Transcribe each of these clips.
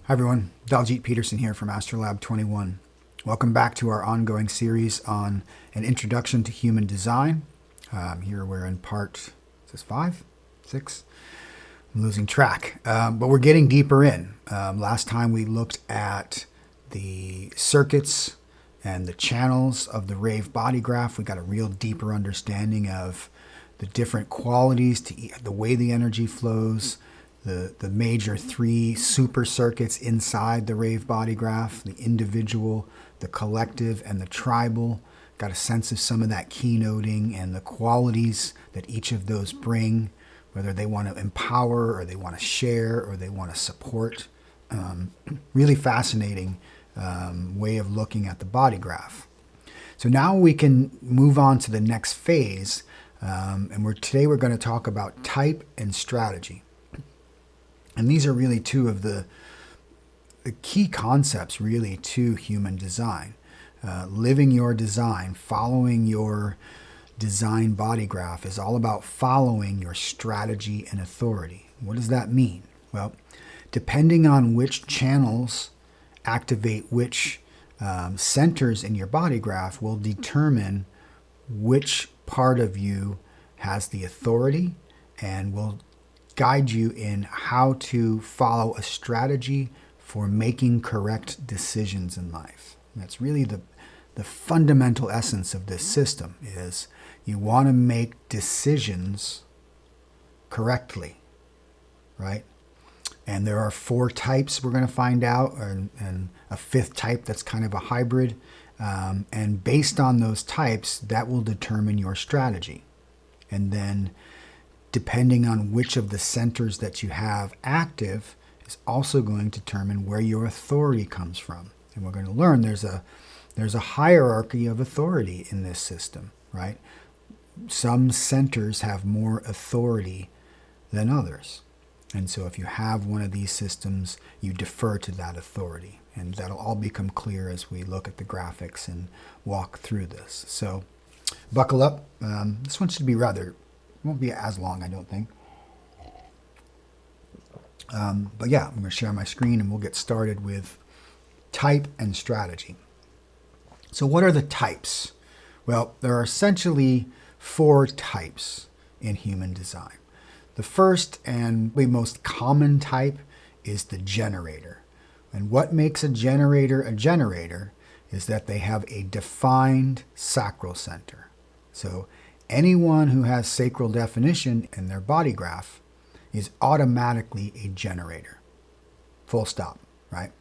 Hi everyone, Daljeet Peterson here from Astrolab 21. Welcome back to our ongoing series on an introduction to human design. Here we're in part, is this 5? 6? I'm losing track, but we're getting deeper in. Last time we looked at the circuits and the channels of the rave body graph. We got a real deeper understanding of the different qualities, the way the energy flows, the major 3 super circuits inside the rave body graph, the individual, the collective, and the tribal. Got a sense of some of that keynoting and the qualities that each of those bring, whether they want to empower or they want to share or they want to support. Really fascinating way of looking at the body graph. So now we can move on to the next phase, and today we're going to talk about type and strategy. And these are really two of the key concepts really to human design. Living your design, following your design body graph is all about following your strategy and authority. What does that mean? Well, depending on which channels activate which centers in your body graph will determine which part of you has the authority and will guide you in how to follow a strategy for making correct decisions in life. And that's really the fundamental essence of this system is you want to make decisions correctly, right? And there are 4 types we're going to find out, and a 5th type that's kind of a hybrid. And based on those types, that will determine your strategy. And then depending on which of the centers that you have active is also going to determine where your authority comes from. And we're going to learn there's a hierarchy of authority in this system, right? Some centers have more authority than others. And so if you have one of these systems, you defer to that authority. And that'll all become clear as we look at the graphics and walk through this. So buckle up. This one should be won't be as long, I don't think. But yeah, I'm going to share my screen and we'll get started with type and strategy. So what are the types? Well, there are essentially 4 types in human design. The first and the most common type is the generator. And what makes a generator is that they have a defined sacral center. So anyone who has sacral definition in their body graph is automatically a generator. Full stop, right?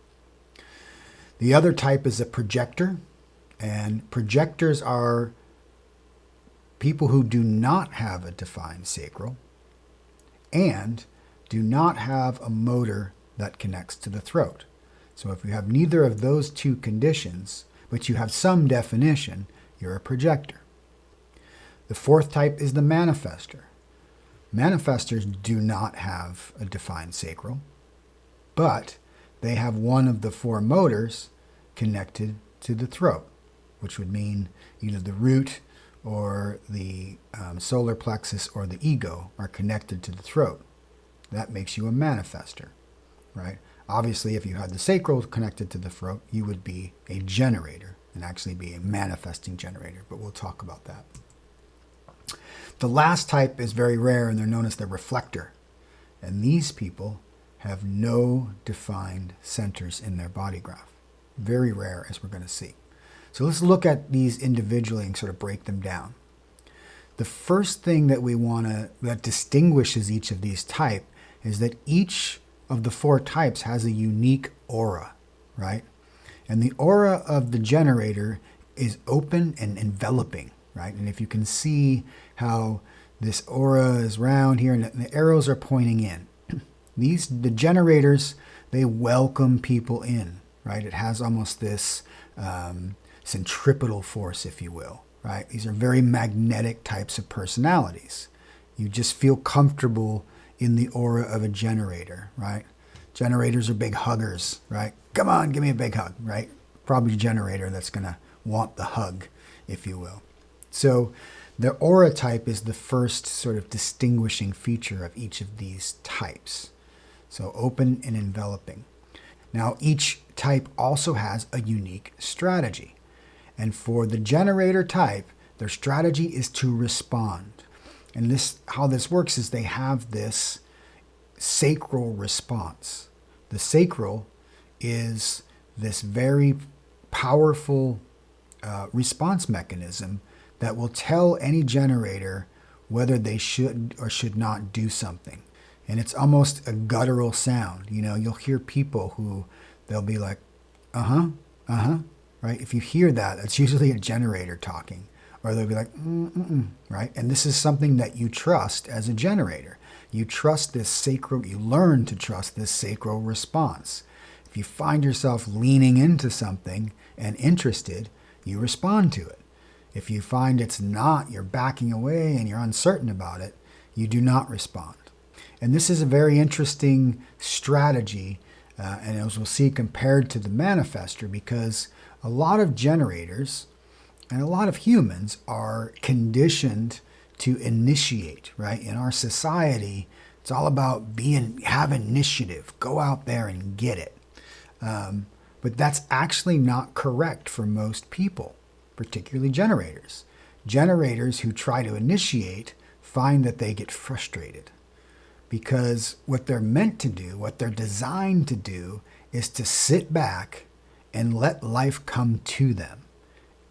The other type is a projector, and projectors are people who do not have a defined sacral and do not have a motor that connects to the throat. So if you have neither of those 2 conditions, but you have some definition, you're a projector. The 4th type is the manifestor. Manifestors do not have a defined sacral, but they have one of the 4 motors connected to the throat, which would mean either the root or the solar plexus or the ego are connected to the throat. That makes you a manifestor, right? Obviously, if you had the sacral connected to the throat, you would be a generator and actually be a manifesting generator, but we'll talk about that. The last type is very rare, and they're known as the reflector. And these people have no defined centers in their body graph. Very rare, as we're going to see. So let's look at these individually and sort of break them down. The first thing that that distinguishes each of these types is that each of the 4 types has a unique aura, right? And the aura of the generator is open and enveloping, right? And if you can see how this aura is round here and the arrows are pointing in. The generators, they welcome people in, right? It has almost this centripetal force, if you will, right? These are very magnetic types of personalities. You just feel comfortable in the aura of a generator, right? Generators are big huggers, right? Come on, give me a big hug, right? Probably a generator that's going to want the hug, if you will. So the aura type is the first sort of distinguishing feature of each of these types. So open and enveloping. Now, each type also has a unique strategy. And for the generator type, their strategy is to respond. And how this works is they have this sacral response. The sacral is this very powerful response mechanism that will tell any generator whether they should or should not do something. And it's almost a guttural sound. You'll hear people who they'll be like, right? If you hear that, it's usually a generator talking. Or they'll be like, right? And this is something that you trust as a generator. You trust this sacral, you learn to trust this sacral response. If you find yourself leaning into something and interested, you respond to it. If you find it's not, you're backing away and you're uncertain about it, you do not respond. And this is a very interesting strategy, and as we'll see, compared to the manifestor, because a lot of generators and a lot of humans are conditioned to initiate, right? In our society, it's all about have initiative, go out there and get it. But that's actually not correct for most people, particularly generators. Generators who try to initiate find that they get frustrated because what they're meant to do, what they're designed to do, is to sit back and let life come to them.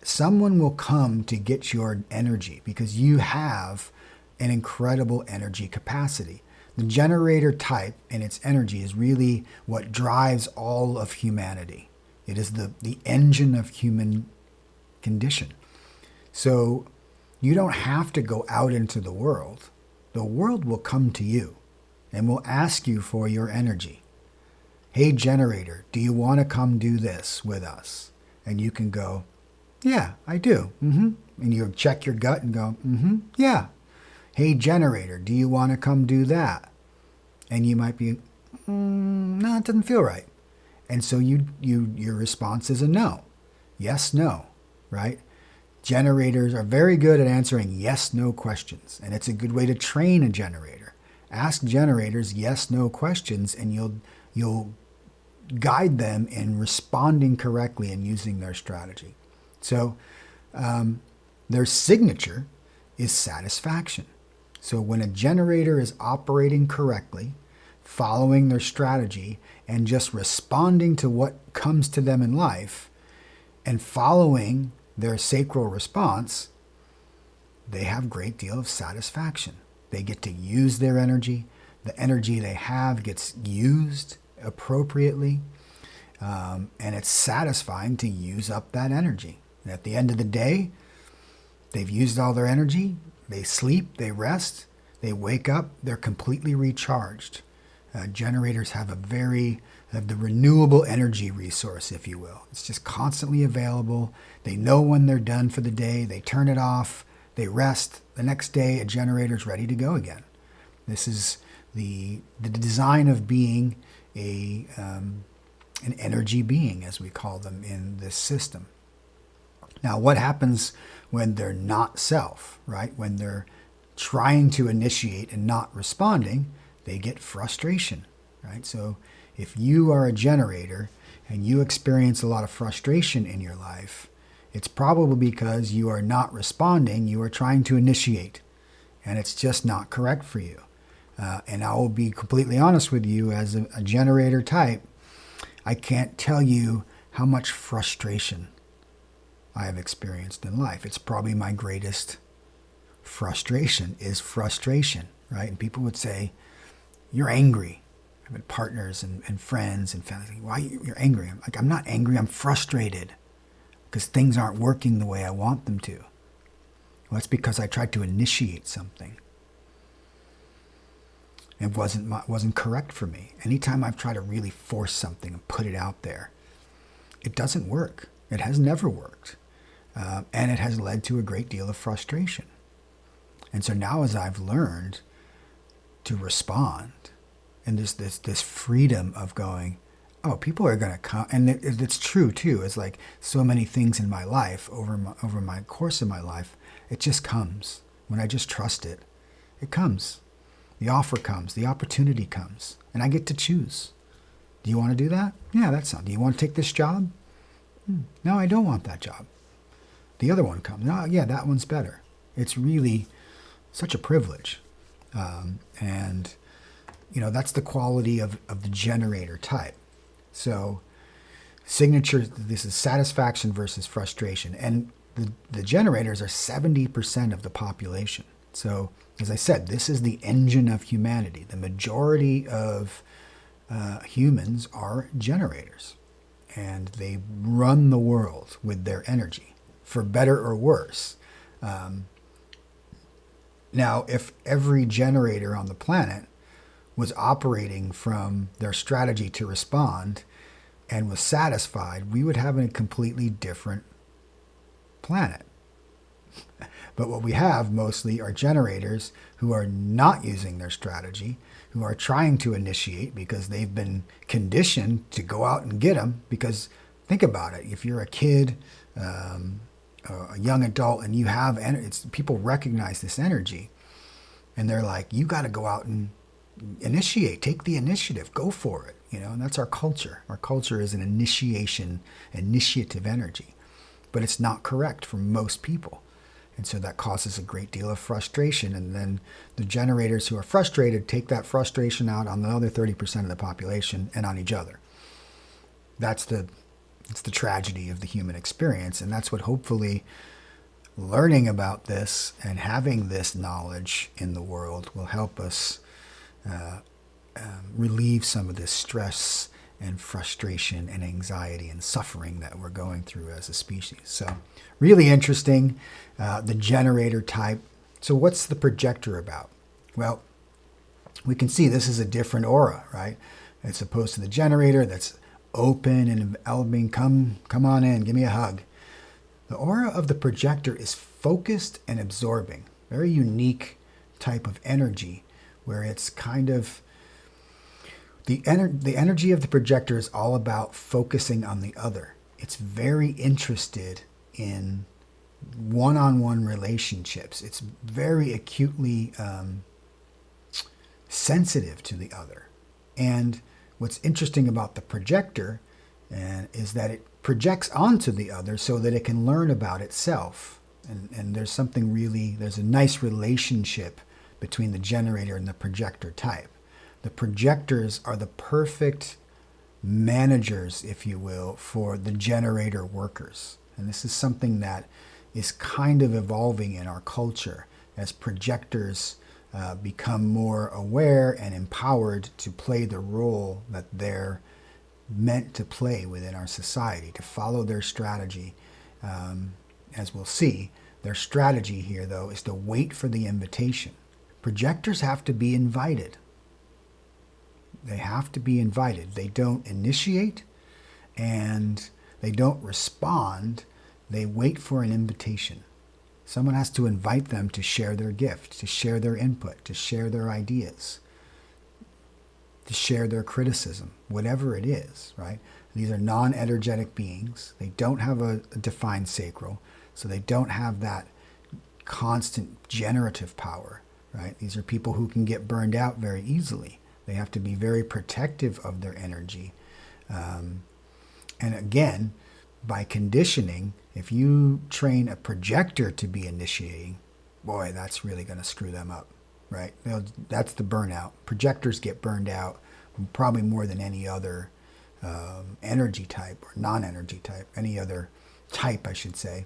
Someone will come to get your energy because you have an incredible energy capacity. The generator type and its energy is really what drives all of humanity. It is the engine of human condition. So you don't have to go out into the world. The world will come to you and will ask you for your energy. Hey, generator, do you want to come do this with us? And you can go, yeah, I do. And you check your gut and go, yeah. Hey, generator, do you want to come do that? And you might be, no, it doesn't feel right. And so your response is a no. Yes, no, right? Generators are very good at answering yes, no questions. And it's a good way to train a generator. Ask generators yes, no questions, and you'll guide them in responding correctly and using their strategy. So their signature is satisfaction. So when a generator is operating correctly, following their strategy, and just responding to what comes to them in life, and following their sacral response, they have a great deal of satisfaction. They get to use their energy. The energy they have gets used appropriately, and it's satisfying to use up that energy. And at the end of the day, they've used all their energy. They sleep, they rest, they wake up, they're completely recharged. Generators have the renewable energy resource, if you will. It's just constantly available. They know when they're done for the day. They turn it off. They rest. The next day, a generator's ready to go again. This is the design of being an energy being, as we call them in this system. Now, what happens when they're not self, right? When they're trying to initiate and not responding, they get frustration, right? So if you are a generator and you experience a lot of frustration in your life, it's probably because you are not responding, you are trying to initiate, and it's just not correct for you. And I will be completely honest with you, as a generator type, I can't tell you how much frustration I have experienced in life. It's probably my greatest frustration, right? And people would say, you're angry. I've had partners and friends and family. Why you're angry? I'm like, I'm not angry. I'm frustrated because things aren't working the way I want them to. Well, it's because I tried to initiate something. It wasn't correct for me. Anytime I've tried to really force something and put it out there, it doesn't work. It has never worked. And it has led to a great deal of frustration. And so now, as I've learned to respond, and this freedom of going, oh, people are going to come, and it's true too. It's like so many things in my life over my course of my life, it just comes. When I just trust it, it comes. The offer comes, the opportunity comes, and I get to choose. Do you want to do that? Yeah, that's not. Do you want to take this job? No, I don't want that job. The other one comes. No, yeah, that one's better. It's really such a privilege. And, that's the quality of the generator type. So signature, this is satisfaction versus frustration. And the generators are 70% of the population. So, as I said, this is the engine of humanity. The majority of humans are generators. And they run the world with their energy, for better or worse. Now, if every generator on the planet was operating from their strategy to respond and was satisfied, we would have a completely different planet. But what we have mostly are generators who are not using their strategy, who are trying to initiate because they've been conditioned to go out and get them. Because think about it, if you're a kid, a young adult, and you have people recognize this energy, and they're like, you got to go out and initiate, take the initiative, go for it. And that's our culture. Our culture is an initiative energy, but it's not correct for most people. And so that causes a great deal of frustration. And then the generators who are frustrated take that frustration out on the other 30% of the population and on each other. It's the tragedy of the human experience. And that's what hopefully learning about this and having this knowledge in the world will help us relieve some of this stress and frustration and anxiety and suffering that we're going through as a species. So really interesting, the generator type. So what's the projector about? Well, we can see this is a different aura, right? As opposed to the generator that's open and enveloping, come on in, give me a hug. The aura of the projector is focused and absorbing, very unique type of energy where it's kind of, the energy of the projector is all about focusing on the other. It's very interested in one-on-one relationships. It's very acutely sensitive to the other. And what's interesting about the projector is that it projects onto the other so that it can learn about itself. And there's a nice relationship between the generator and the projector type. The projectors are the perfect managers, if you will, for the generator workers. And this is something that is kind of evolving in our culture as projectors become more aware and empowered to play the role that they're meant to play within our society, to follow their strategy. As we'll see, their strategy here, though, is to wait for the invitation. Projectors have to be invited. They have to be invited. They don't initiate and they don't respond. They wait for an invitation. Someone has to invite them to share their gift, to share their input, to share their ideas, to share their criticism, whatever it is, right? These are non-energetic beings. They don't have a defined sacral, so they don't have that constant generative power, right? These are people who can get burned out very easily. They have to be very protective of their energy. And again, by conditioning, if you train a projector to be initiating, boy, that's really going to screw them up, right? That's the burnout. Projectors get burned out probably more than any other energy type or non-energy type, any other type, I should say,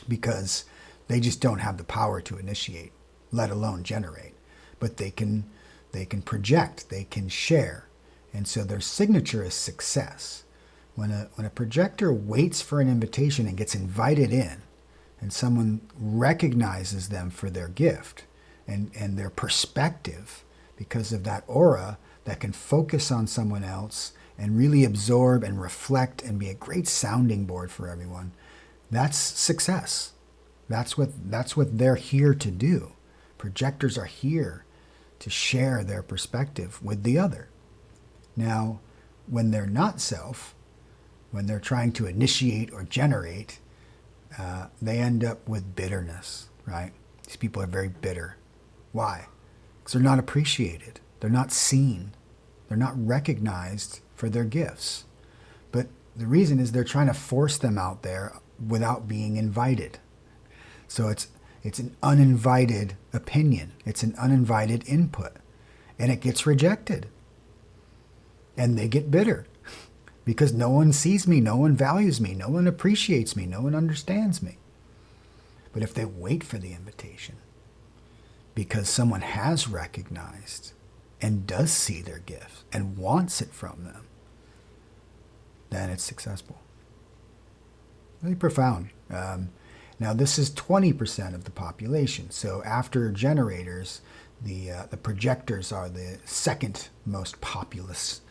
because they just don't have the power to initiate, let alone generate. But they can project, they can share, and so their signature is success. When a projector waits for an invitation and gets invited in, and someone recognizes them for their gift and their perspective because of that aura that can focus on someone else and really absorb and reflect and be a great sounding board for everyone, that's success. That's what they're here to do. Projectors are here to share their perspective with the other. Now, when they're not self, when they're trying to initiate or generate, they end up with bitterness, right? These people are very bitter. Why? Because they're not appreciated. They're not seen. They're not recognized for their gifts. But the reason is they're trying to force them out there without being invited. So it's an uninvited opinion. It's an uninvited input. And it gets rejected. And they get bitter because no one sees me, no one values me, no one appreciates me, no one understands me. But if they wait for the invitation, because someone has recognized and does see their gift and wants it from them, then it's successful. Really profound. Now this is 20% of the population. So after generators, the projectors are the second most populous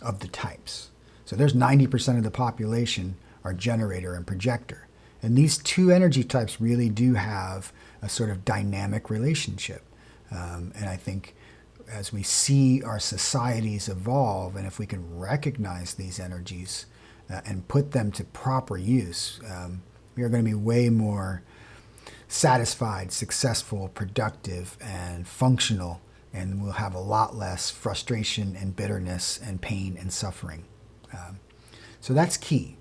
of the types. So there's 90% of the population are generator and projector. And these two energy types really do have a sort of dynamic relationship. And I think as we see our societies evolve, and if we can recognize these energies and put them to proper use, we are going to be way more satisfied, successful, productive, and functional, and we'll have a lot less frustration and bitterness and pain and suffering. So that's key.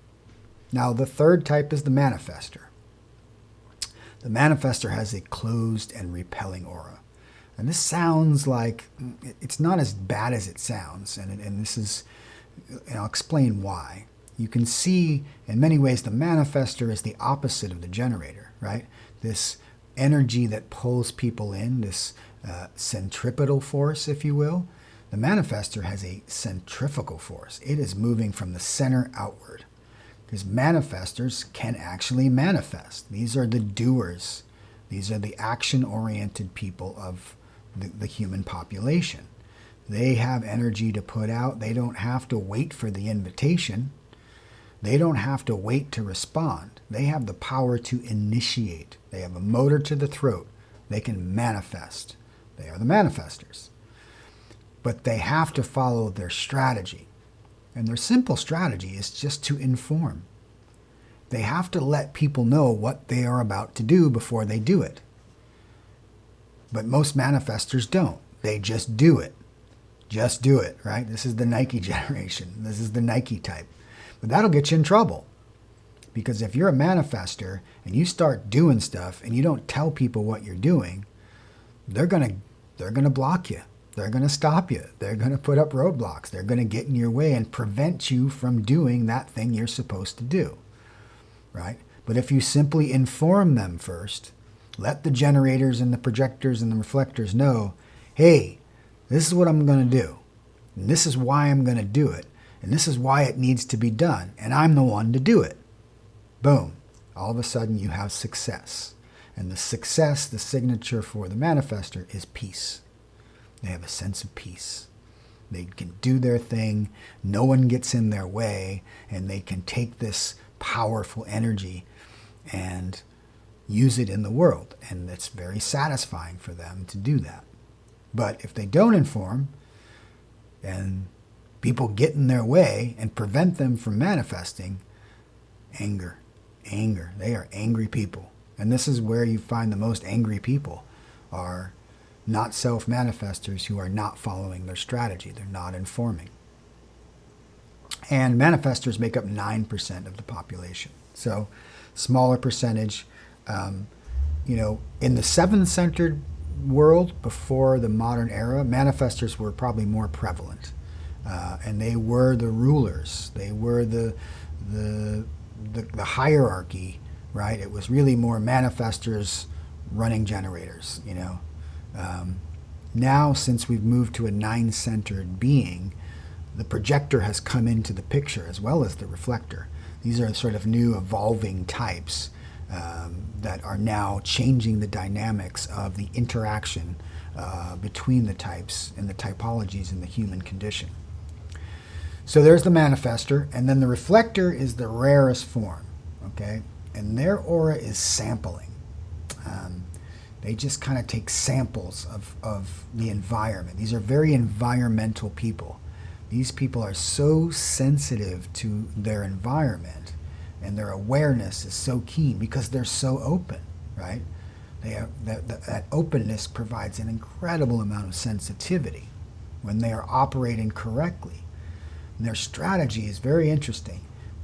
Now, the third type is the manifestor. The manifestor has a closed and repelling aura. And this sounds like, it's not as bad as it sounds, and this is, and I'll explain why. You can see, in many ways, the manifestor is the opposite of the generator, right? This energy that pulls people in, this centripetal force, if you will. The manifestor has a centrifugal force. It is moving from the center outward. Because manifestors can actually manifest. These are the doers. These are the action-oriented people of the human population. They have energy to put out. They don't have to wait for the invitation. They don't have to wait to respond. They have the power to initiate. They have a motor to the throat. They can manifest. They are the manifestors. But they have to follow their strategy. And their simple strategy is just to inform. They have to let people know what they are about to do before they do it. But most manifestors don't. They just do it. Just do it, right? This is the Nike generation. This is the Nike type. But that'll get you in trouble. Because if you're a manifestor and you start doing stuff and you don't tell people what you're doing, they're gonna block you. They're going to stop you. They're going to put up roadblocks. They're going to get in your way and prevent you from doing that thing you're supposed to do, right? But if you simply inform them first, let the generators and the projectors and the reflectors know, hey, this is what I'm going to do. And this is why I'm going to do it. And this is why it needs to be done. And I'm the one to do it. Boom. All of a sudden you have success. And the success, the signature for the manifestor is peace. They have a sense of peace. They can do their thing. No one gets in their way. And they can take this powerful energy and use it in the world. And it's very satisfying for them to do that. But if they don't inform and people get in their way and prevent them from manifesting, anger. They are angry people. And this is where you find the most angry people are not self-manifestors who are not following their strategy. They're not informing. And manifestors make up 9% of the population. So smaller percentage. In the seven-centered world before the modern era, manifestors were probably more prevalent. And they were the rulers. They were the hierarchy, right? It was really more manifestors running generators, Now, since we've moved to a nine-centered being, the projector has come into the picture as well as the reflector. These are sort of new evolving types that are now changing the dynamics of the interaction between the types and the typologies in the human condition. So there's the manifestor, and then the reflector is the rarest form, okay? And their aura is sampling. They just kind of take samples of the environment. These are very environmental people. These people are so sensitive to their environment, and their awareness is so keen because they're so open, right? They have that openness provides an incredible amount of sensitivity. when they are operating correctly. And their strategy is very interesting.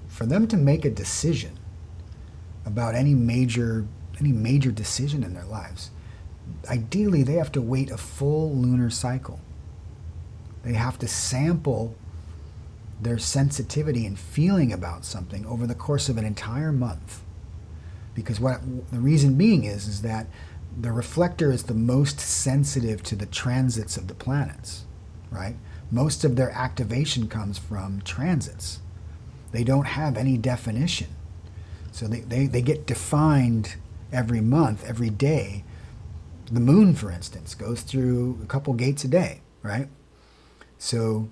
For them to make a decision about any major decision in their lives, ideally they have to wait a full lunar cycle. They have to sample their sensitivity and feeling about something over the course of an entire month. Because the reason being is that the reflector is the most sensitive to the transits of the planets, right? Most of their activation comes from transits. They don't have any definition. So they get defined every month, every day. The moon, for instance, goes through a couple gates a day, right? So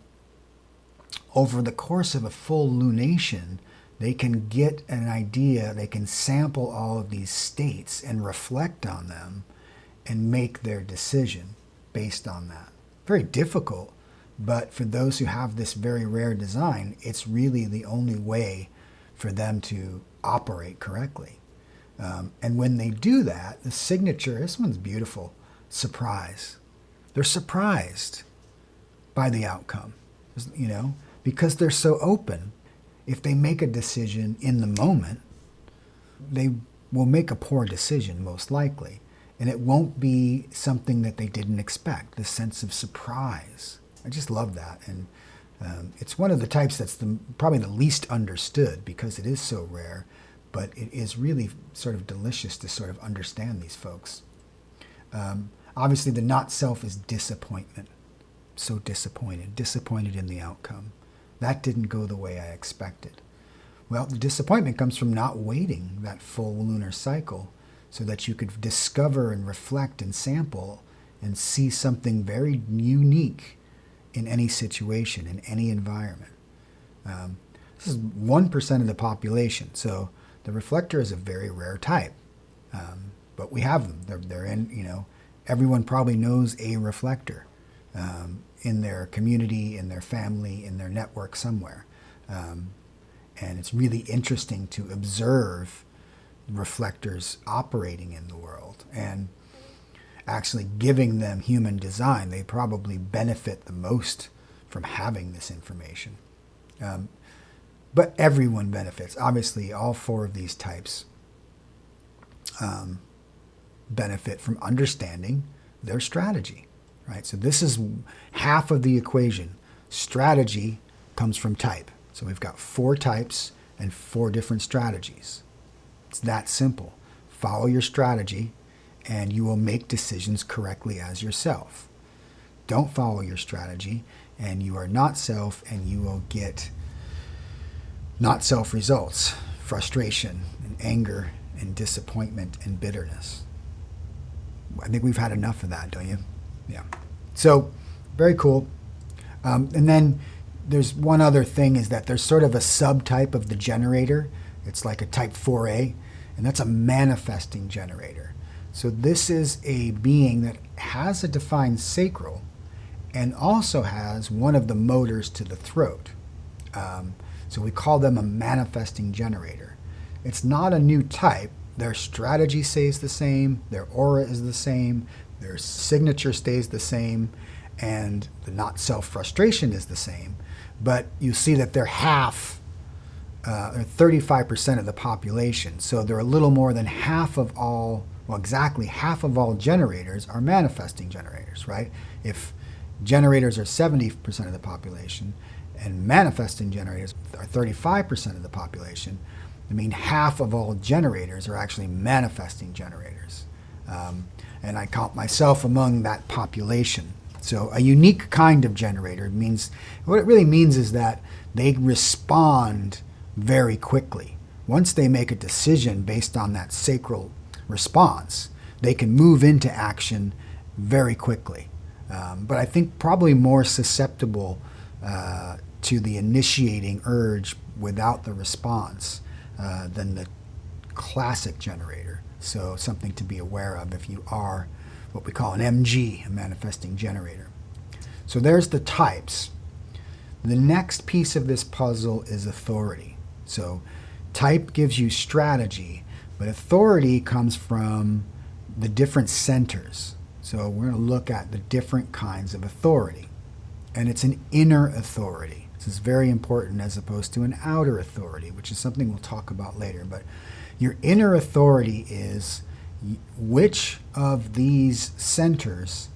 over the course of a full lunation, they can get an idea, they can sample all of these states and reflect on them and make their decision based on that. Very difficult, but for those who have this very rare design, it's really the only way for them to operate correctly. And when they do that, the signature, this one's beautiful, surprise. They're surprised by the outcome, you know, because they're so open. If they make a decision in the moment, they will make a poor decision, most likely. And it won't be something that they didn't expect, the sense of surprise. I just love that. And it's one of the types that's probably the least understood because it is so rare, but it is really sort of delicious to sort of understand these folks. Obviously, the not self is disappointment. So disappointed in the outcome. That didn't go the way I expected. Well, the disappointment comes from not waiting that full lunar cycle so that you could discover and reflect and sample and see something very unique in any situation, in any environment. This is 1% of the population, so the reflector is a very rare type. But we have them. They're in, you know, everyone probably knows a reflector. In their community, in their family, in their network somewhere. And it's really interesting to observe reflectors operating in the world and actually giving them human design. They probably benefit the most from having this information. But everyone benefits. Obviously, all four of these types benefit from understanding their strategy. Right, so this is half of the equation. Strategy comes from type. So we've got 4 types and 4 different strategies. It's that simple. Follow your strategy and you will make decisions correctly as yourself. Don't follow your strategy and you are not self and you will get not self results, frustration and anger and disappointment and bitterness. I think we've had enough of that, don't you? Yeah. So, very cool. And then there's one other thing is that there's sort of a subtype of the generator. It's like a type 4A, and that's a manifesting generator. So this is a being that has a defined sacral and also has one of the motors to the throat. So we call them a manifesting generator. It's not a new type. Their strategy stays the same. Their aura is the same. Their signature stays the same, and the not self-frustration is the same. But you see that they're half, or 35% of the population. So they're a little more than half of all, well, exactly half of all generators are manifesting generators, right? If generators are 70% of the population, and manifesting generators are 35% of the population, I mean half of all generators are actually manifesting generators. And I count myself among that population. So a unique kind of generator means, what it really means is that they respond very quickly. Once they make a decision based on that sacral response, they can move into action very quickly. But I think probably more susceptible to the initiating urge without the response than the classic generator. So something to be aware of if you are what we call an MG, a manifesting generator. So there's the types. The next piece of this puzzle is authority. So type gives you strategy, but authority comes from the different centers. So we're going to look at the different kinds of authority. and it's an inner authority. This is very important as opposed to an outer authority, which is something we'll talk about later. But your inner authority is which of these centers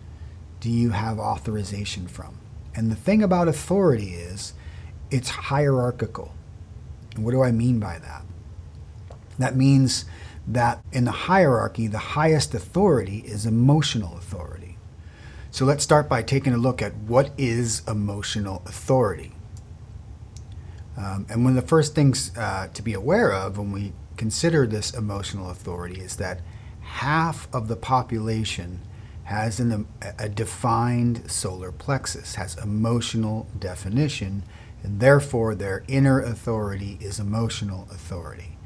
do you have authorization from? And the thing about authority is it's hierarchical. And what do I mean by that? That means that in the hierarchy, the highest authority is emotional authority. So let's start by taking a look at what is emotional authority. And one of the first things to be aware of when we consider this emotional authority is that half of the population has a defined solar plexus, has emotional definition, and therefore their inner authority is emotional authority.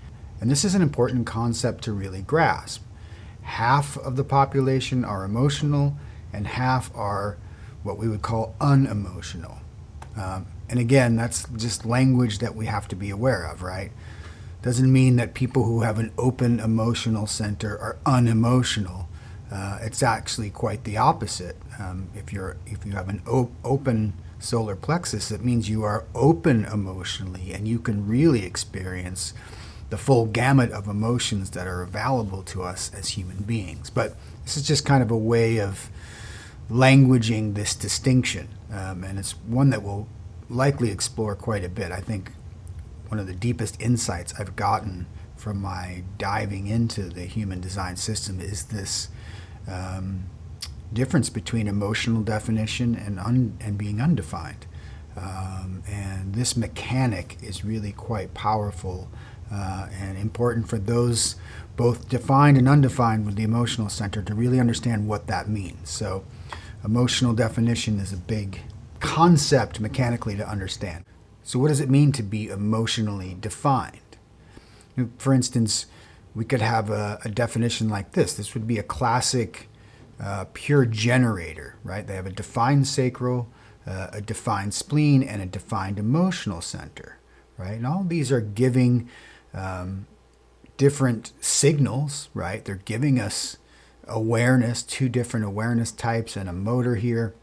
And this is an important concept to really grasp. Half of the population are emotional, and half are what we would call unemotional. And again, that's just language that we have to be aware of, right? Doesn't mean that people who have an open emotional center are unemotional. It's actually quite the opposite. If you have an open solar plexus, it means you are open emotionally, and you can really experience the full gamut of emotions that are available to us as human beings. But this is just kind of a way of languaging this distinction, and it's one that we'll likely explore quite a bit. I think one of the deepest insights I've gotten from my diving into the human design system is this difference between emotional definition and being undefined. And this mechanic is really quite powerful and important for those both defined and undefined with the emotional center to really understand what that means. So emotional definition is a big concept mechanically to understand. So what does it mean to be emotionally defined? For instance, we could have a definition like this. This would be a classic pure generator, right? They have a defined sacral, a defined spleen, and a defined emotional center, right? And all these are giving different signals, right? They're giving us awareness, two different awareness types, and a motor here.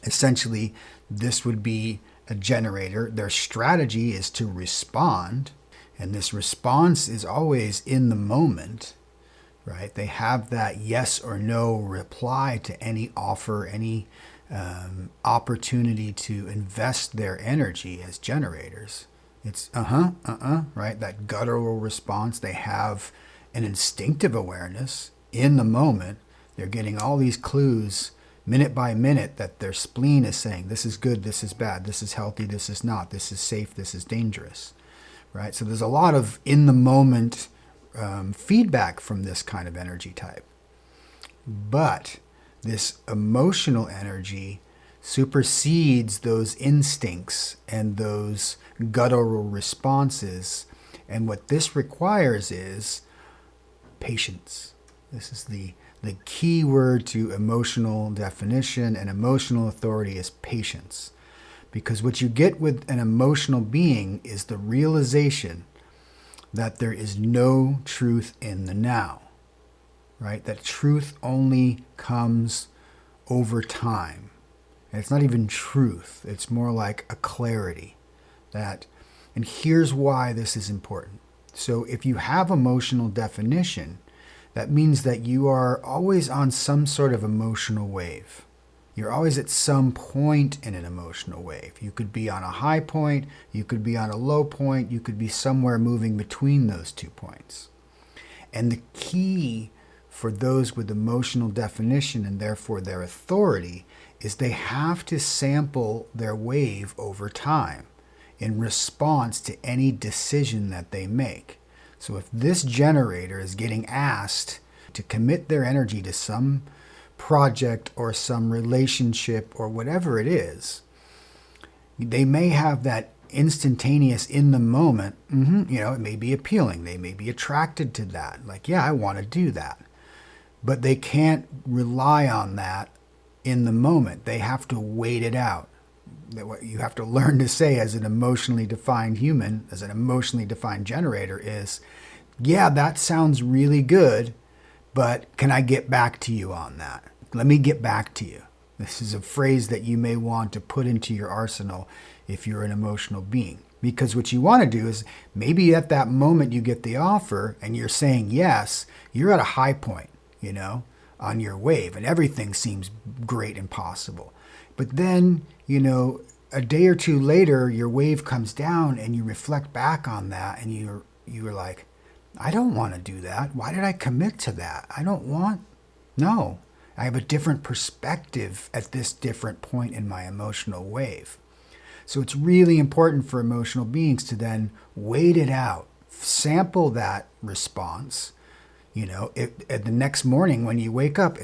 Essentially, this would be a generator. Their strategy is to respond, and this response is always in the moment, right? They have that yes or no reply to any offer, any opportunity to invest their energy as generators. It's right? That guttural response. They have an instinctive awareness in the moment. They're getting all these clues minute by minute that their spleen is saying, this is good, this is bad, this is healthy, this is not, this is safe, this is dangerous, right? So there's a lot of in-the-moment feedback from this kind of energy type. But this emotional energy supersedes those instincts and those guttural responses. And what this requires is patience. This is the key word to emotional definition and emotional authority is patience. Because what you get with an emotional being is the realization that there is no truth in the now, right? That truth only comes over time. And it's not even truth. It's more like a clarity. And here's why this is important. So if you have emotional definition, that means that you are always on some sort of emotional wave. You're always at some point in an emotional wave. You could be on a high point, you could be on a low point, you could be somewhere moving between those 2 points. And the key for those with emotional definition and therefore their authority is they have to sample their wave over time in response to any decision that they make. So if this generator is getting asked to commit their energy to some project or some relationship or whatever it is, they may have that instantaneous in the moment, it may be appealing. They may be attracted to that. Like, yeah, I want to do that. But they can't rely on that in the moment. They have to wait it out. What you have to learn to say as an emotionally defined human, as an emotionally defined generator is, yeah, that sounds really good, but can I get back to you on that? Let me get back to you. This is a phrase that you may want to put into your arsenal if you're an emotional being. Because what you want to do is maybe at that moment you get the offer and you're saying yes, you're at a high point, on your wave, and everything seems great and possible. But then, a day or two later, your wave comes down and you reflect back on that and you're like, I don't want to do that. Why did I commit to that? No. I have a different perspective at this different point in my emotional wave. So it's really important for emotional beings to then wait it out, sample that response. At the next morning when you wake up,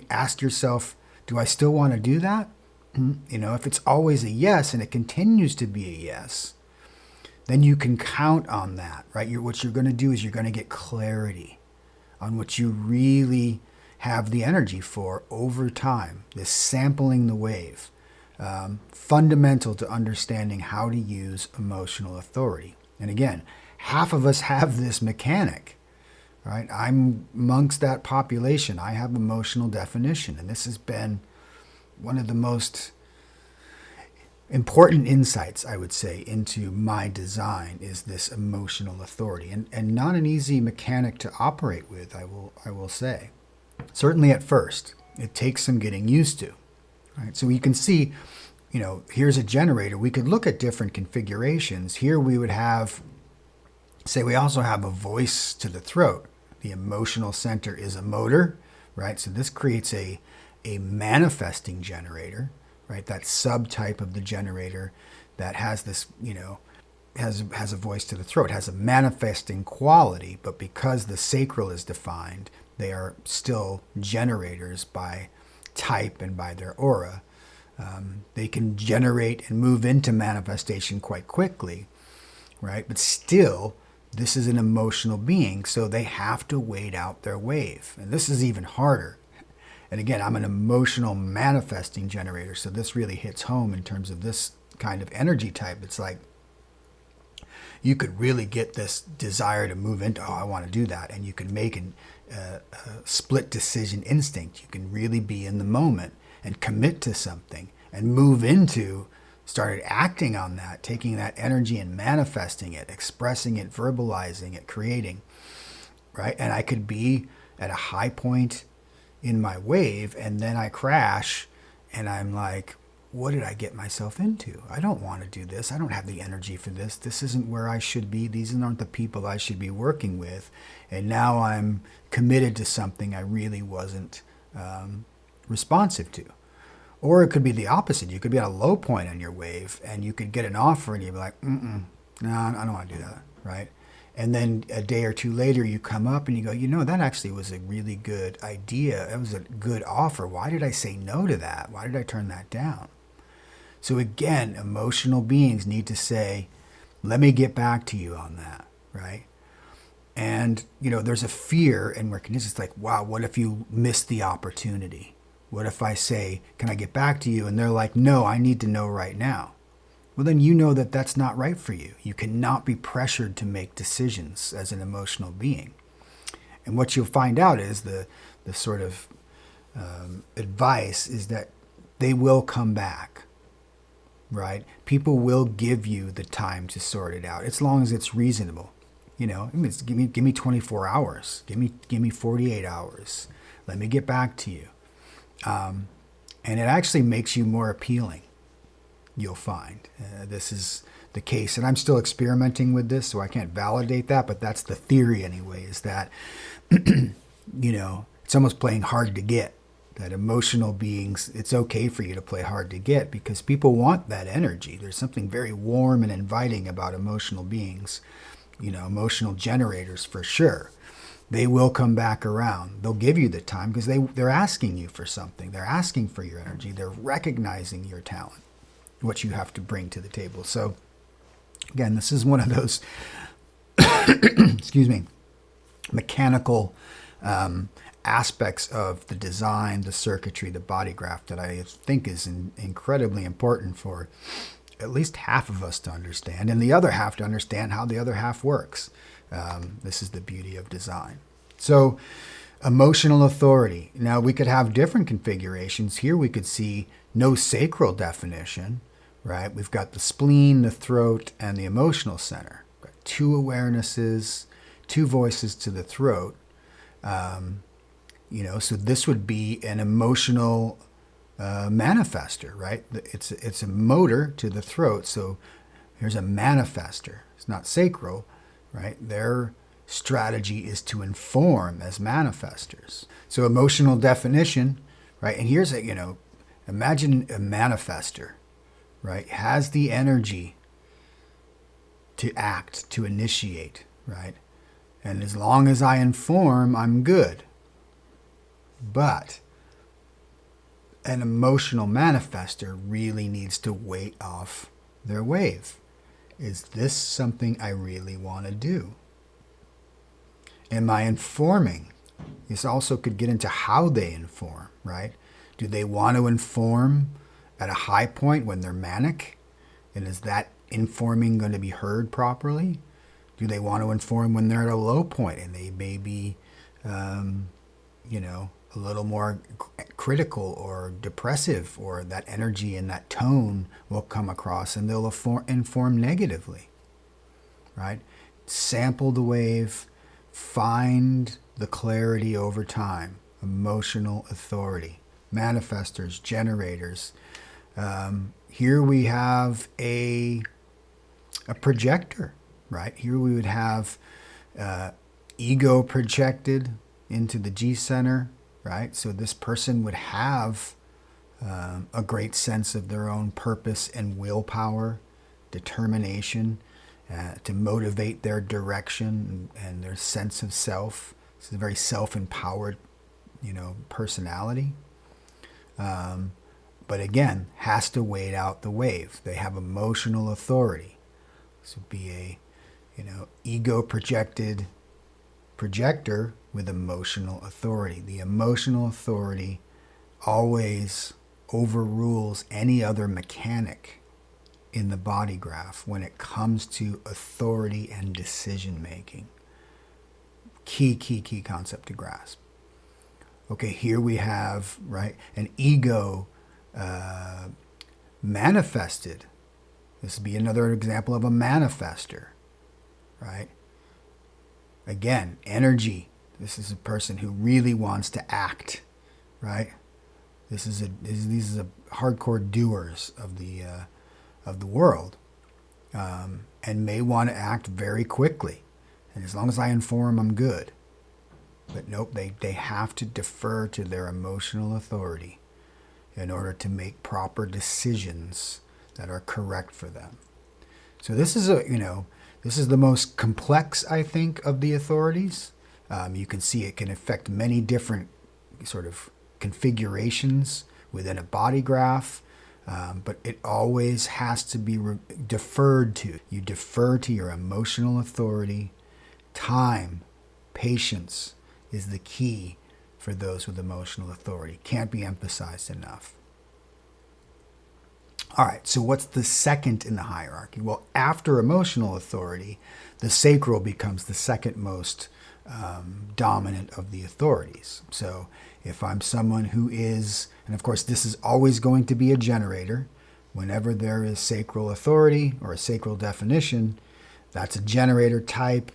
ask yourself, do I still want to do that? If it's always a yes and it continues to be a yes, then you can count on that, right? What you're going to do is you're going to get clarity on what you really have the energy for over time, this sampling the wave. Fundamental to understanding how to use emotional authority. And again, half of us have this mechanic, right? I'm amongst that population. I have emotional definition, and this has been one of the most important insights, I would say, into my design is this emotional authority, and not an easy mechanic to operate with, I will say. Certainly at first, it takes some getting used to, right? So you can see, here's a generator. We could look at different configurations. Here we would have, say we also have a voice to the throat. The emotional center is a motor, right? So this creates a manifesting generator, right? That subtype of the generator that has this, has a voice to the throat, has a manifesting quality, but because the sacral is defined, they are still generators by type and by their aura. They can generate and move into manifestation quite quickly, right? But still, this is an emotional being, so they have to wait out their wave. And this is even harder. And again, I'm an emotional manifesting generator, so this really hits home in terms of this kind of energy type. It's like you could really get this desire to move into, I want to do that. And you can make a split decision instinct. You can really be in the moment and commit to something and move into, started acting on that, taking that energy and manifesting it, expressing it, verbalizing it, creating, right? And I could be at a high point in my wave and then I crash and I'm like, what did I get myself into? I don't want to do this. I don't have the energy for this. This isn't where I should be. These aren't the people I should be working with. And now I'm committed to something I really wasn't responsive to. Or it could be the opposite. You could be at a low point on your wave and you could get an offer and you'd be like, no, I don't want to do that, right? And then a day or two later you come up and you go, that actually was a really good idea. It was a good offer. Why did I say no to that? Why did I turn that down? So again, emotional beings need to say, let me get back to you on that, right? And, there's a fear and we're conditioned. It's like, wow, what if you miss the opportunity? What if I say, can I get back to you? And they're like, no, I need to know right now. Well, then you know that that's not right for you. You cannot be pressured to make decisions as an emotional being. And what you'll find out is the sort of advice is that they will come back, right? People will give you the time to sort it out, as long as it's reasonable. Give me 24 hours. Give me 48 hours. Let me get back to you. And it actually makes you more appealing, you'll find. This is the case. And I'm still experimenting with this, so I can't validate that, but that's the theory anyway, is that, it's almost playing hard to get. That emotional beings, it's okay for you to play hard to get because people want that energy. There's something very warm and inviting about emotional beings, emotional generators for sure. They will come back around. They'll give you the time because they're asking you for something. They're asking for your energy. They're recognizing your talent, what you have to bring to the table. So again, this is one of those, excuse me, mechanical aspects of the design, the circuitry, the body graph that I think is incredibly important for at least half of us to understand, and the other half to understand how the other half works. This is the beauty of design. So Emotional authority. Now we could have different configurations. Here we could see no sacral definition, right? We've got the spleen, the throat, and the emotional center. We've got two awarenesses, two voices to the throat. So this would be an emotional manifestor, right? It's a motor to the throat. So here's a manifestor. It's not sacral, right? Their strategy is to inform as manifestors. So emotional definition, right? And here's imagine a manifestor, right? Has the energy to act, to initiate, right? And as long as I inform, I'm good. But an emotional manifestor really needs to wait off their wave. Is this something I really want to do? Am I informing? This also could get into how they inform, right? Do they want to inform at a high point when they're manic? And is that informing going to be heard properly? Do they want to inform when they're at a low point and they may be, a little more critical or depressive, or that energy and that tone will come across and they'll inform negatively, right? Sample the wave, find the clarity over time. Emotional authority, manifestors, generators. Here we have a projector, right? Here we would have ego projected into the G center, right? So this person would have a great sense of their own purpose and willpower, determination to motivate their direction and their sense of self. It's a very self-empowered, personality. But again, has to wait out the wave. They have emotional authority. This would be a, ego projected projector with emotional authority. The emotional authority always overrules any other mechanic in the body graph when it comes to authority and decision making. Key concept to grasp. Okay, here we have, right, an ego manifested. This would be another example of a manifestor, right? Again, energy. This is a person who really wants to act, right? These are hardcore doers of the world, and may want to act very quickly. And as long as I inform, I'm good. But nope, they have to defer to their emotional authority in order to make proper decisions that are correct for them. So this is this is the most complex, I think, of the authorities. You can see it can affect many different sort of configurations within a body graph, but it always has to be deferred to. You defer to your emotional authority. Time, patience is the key for those with emotional authority. Can't be emphasized enough. All right, so what's the second in the hierarchy? Well, after emotional authority, the sacral becomes the second most dominant of the authorities. So if I'm someone who is, and of course this is always going to be a generator, whenever there is sacral authority or a sacral definition, that's a generator type.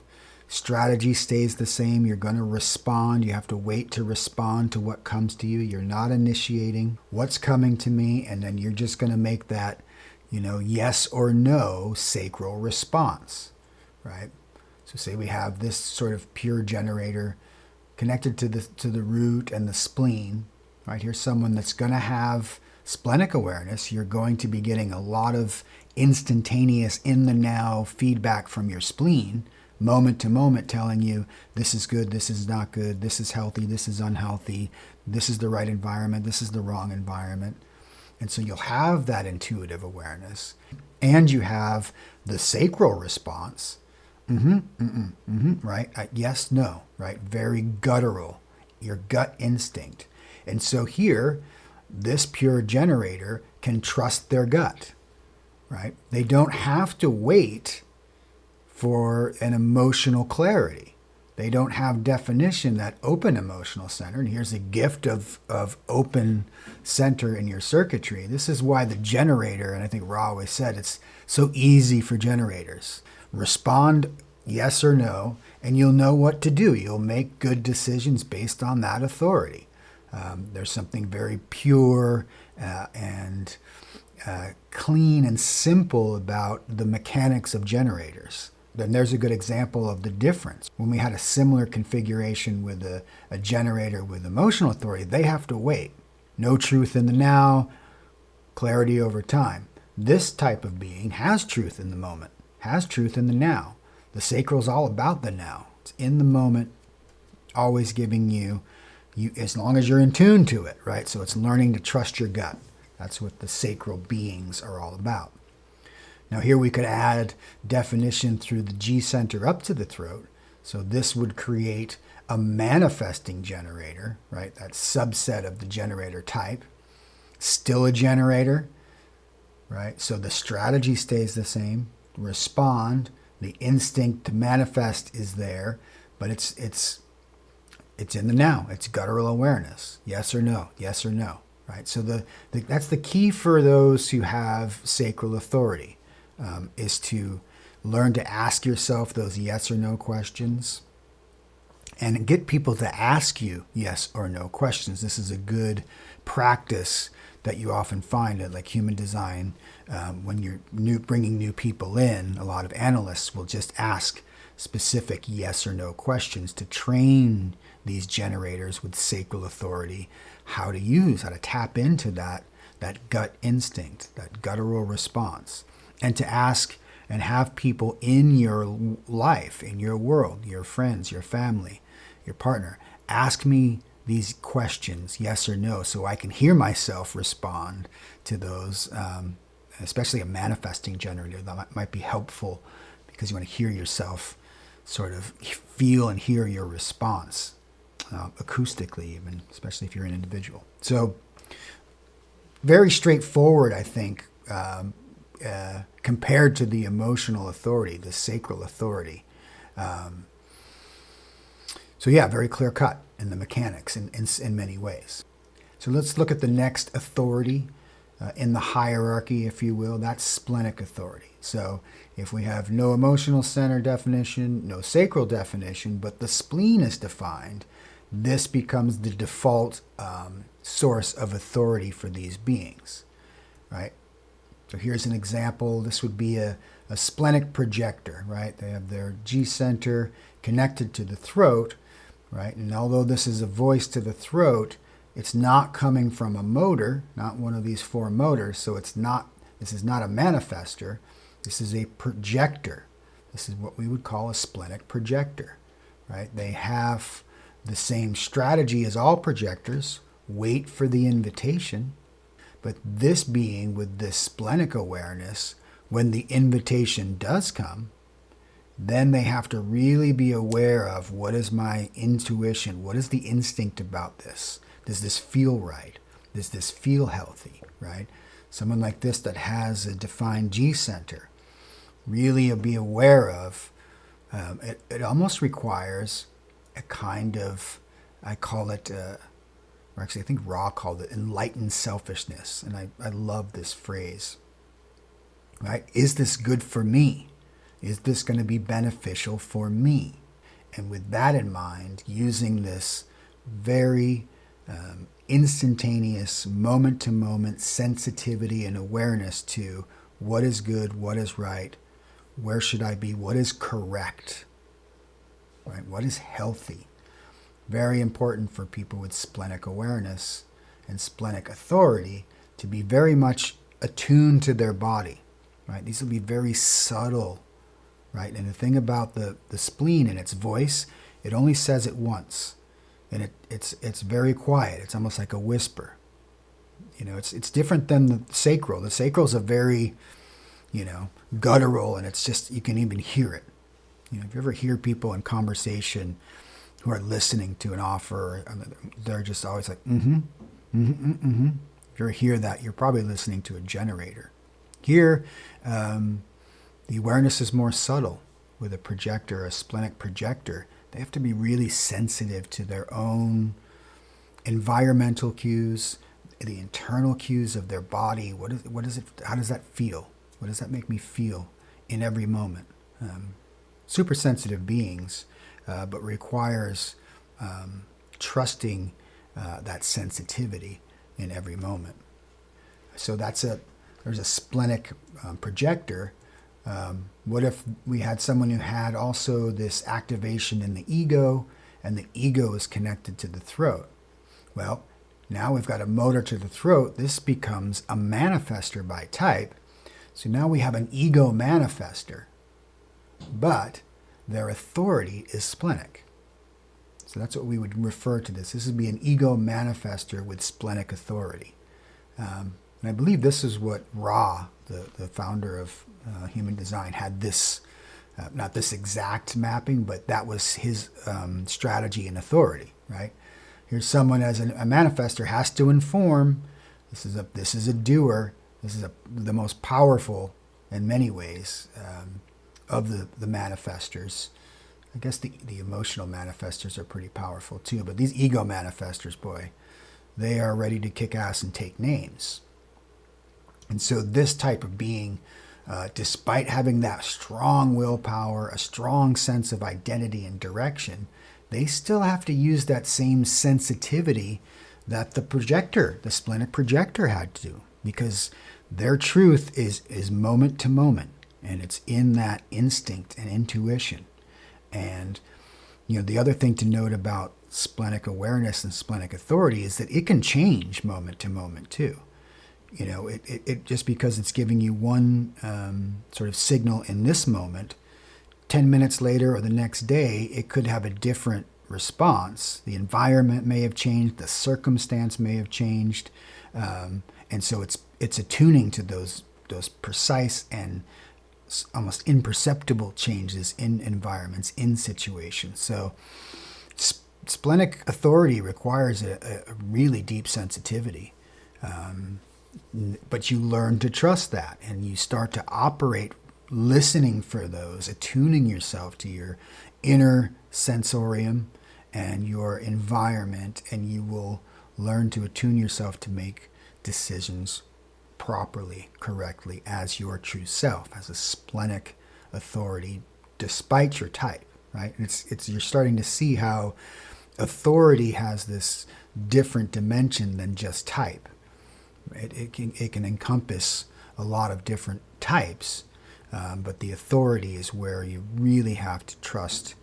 Strategy stays the same. You're going to respond. You have to wait to respond to what comes to you. You're not initiating what's coming to me, and then you're just going to make that, yes or no sacral response, right? So say we have this sort of pure generator connected to the root and the spleen, right? Here's someone that's going to have splenic awareness. You're going to be getting a lot of instantaneous, in the now feedback from your spleen, moment to moment, telling you this is good, this is not good, this is healthy, this is unhealthy, this is the right environment, this is the wrong environment. And so you'll have that intuitive awareness. And you have the sacral response. Right? Yes, no, right? Very guttural, your gut instinct. And so here, this pure generator can trust their gut, right? They don't have to wait for an emotional clarity. They don't have definition, that open emotional center. And here's a gift of open center in your circuitry. This is why the generator, and I think Ra always said, it's so easy for generators. Respond yes or no, and you'll know what to do. You'll make good decisions based on that authority. There's something very pure and clean and simple about the mechanics of generators. Then there's a good example of the difference. When we had a similar configuration with a generator with emotional authority, they have to wait. No truth in the now, clarity over time. This type of being has truth in the moment, has truth in the now. The sacral is all about the now. It's in the moment, always giving you, as long as you're in tune to it, right? So it's learning to trust your gut. That's what the sacral beings are all about. Now here we could add definition through the G center up to the throat. So this would create a manifesting generator, right? That subset of the generator type. Still a generator, right? So the strategy stays the same. Respond. The instinct to manifest is there, but it's in the now. It's guttural awareness. Yes or no. Yes or no. Right. So that's the key for those who have sacral authority. Is to learn to ask yourself those yes or no questions and get people to ask you yes or no questions. This is a good practice that you often find at like human design. When you're bringing new people in, a lot of analysts will just ask specific yes or no questions to train these generators with sacral authority how to tap into that gut instinct, that guttural response. And to ask and have people in your life, in your world, your friends, your family, your partner, ask me these questions, yes or no, so I can hear myself respond to those, especially a manifesting generator. That might be helpful because you want to hear yourself sort of feel and hear your response, acoustically even, especially if you're an individual. So very straightforward, I think, compared to the emotional authority, the sacral authority. So yeah, very clear cut in the mechanics in many ways. So let's look at the next authority in the hierarchy, if you will. That's splenic authority. So if we have no emotional center definition, no sacral definition, but the spleen is defined, this becomes the default source of authority for these beings, right? So here's an example. This would be a splenic projector, right? They have their G center connected to the throat, right? And although this is a voice to the throat, it's not coming from a motor, not one of these four motors. So this is not a manifestor. This is a projector. This is what we would call a splenic projector, right? They have the same strategy as all projectors. Wait for the invitation. But this being with this splenic awareness, when the invitation does come, then they have to really be aware of what is my intuition, what is the instinct about this? Does this feel right? Does this feel healthy, right? Someone like this that has a defined G center, really be aware of, it almost requires a kind of, I call it, or actually I think Ra called it enlightened selfishness. And I love this phrase, right? Is this good for me? Is this going to be beneficial for me? And with that in mind, using this very instantaneous, moment-to-moment sensitivity and awareness to what is good, what is right, where should I be, what is correct, right? What is healthy? Very important for people with splenic awareness and splenic authority to be very much attuned to their body, right? These will be very subtle, right? And the thing about the spleen and its voice, it only says it once. And it's very quiet. It's almost like a whisper. You know, it's different than the sacral. The sacral is a very, guttural, and it's just, you can even hear it. You know, if you ever hear people in conversation who are listening to an offer, they're just always like, mm-hmm, mm-hmm, mm-hmm. If you ever hear that, you're probably listening to a generator. Here, the awareness is more subtle with a projector, a splenic projector. They have to be really sensitive to their own environmental cues, the internal cues of their body. What is it? How does that feel? What does that make me feel in every moment? Super sensitive beings, but requires trusting that sensitivity in every moment. So there's a splenic projector. What if we had someone who had also this activation in the ego, and the ego is connected to the throat? Well, now we've got a motor to the throat. This becomes a manifestor by type. So now we have an ego manifestor, but their authority is splenic. So that's what we would refer to this. This would be an ego manifestor with splenic authority. And I believe this is what Ra, the founder of human design, had this, not this exact mapping, but that was his strategy and authority, right? Here's someone as a manifestor has to inform. This is a doer. This is the most powerful in many ways of the manifestors. I guess the emotional manifestors are pretty powerful too, but these ego manifestors, boy, they are ready to kick ass and take names. And so this type of being, despite having that strong willpower, a strong sense of identity and direction, they still have to use that same sensitivity that the projector, the splenic projector, had to do, because their truth is moment to moment, and it's in that instinct and intuition. And the other thing to note about splenic awareness and splenic authority is that it can change moment to moment too. It just because it's giving you one sort of signal in this moment, 10 minutes later or the next day, it could have a different response. The environment may have changed, the circumstance may have changed, and so it's attuning to those precise and almost imperceptible changes in environments, in situations. So splenic authority requires a really deep sensitivity. But you learn to trust that, and you start to operate listening for those, attuning yourself to your inner sensorium and your environment, and you will learn to attune yourself to make decisions properly, correctly, as your true self, as a splenic authority, despite your type, right? It's you're starting to see how authority has this different dimension than just type. It can encompass a lot of different types, but the authority is where you really have to trust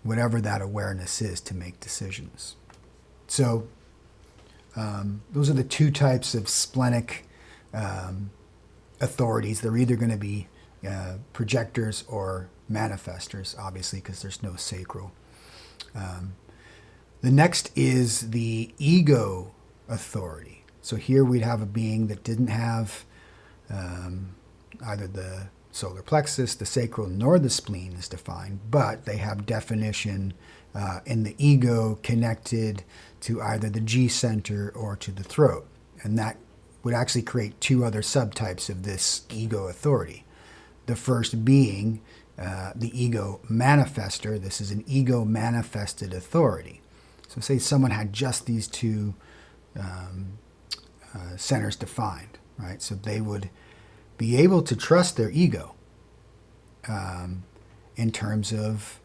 whatever that awareness is to make decisions. So those are the two types of splenic authorities. They're either going to be projectors or manifestors, obviously, because there's no sacral. The next is the ego authority. So here we'd have a being that didn't have either the solar plexus, the sacral, nor the spleen is defined, but they have definition in the ego connected to either the G center or to the throat. And that would actually create two other subtypes of this ego authority. The first being the ego manifestor. This is an ego manifested authority. So say someone had just these two centers defined, right? So they would be able to trust their ego in terms of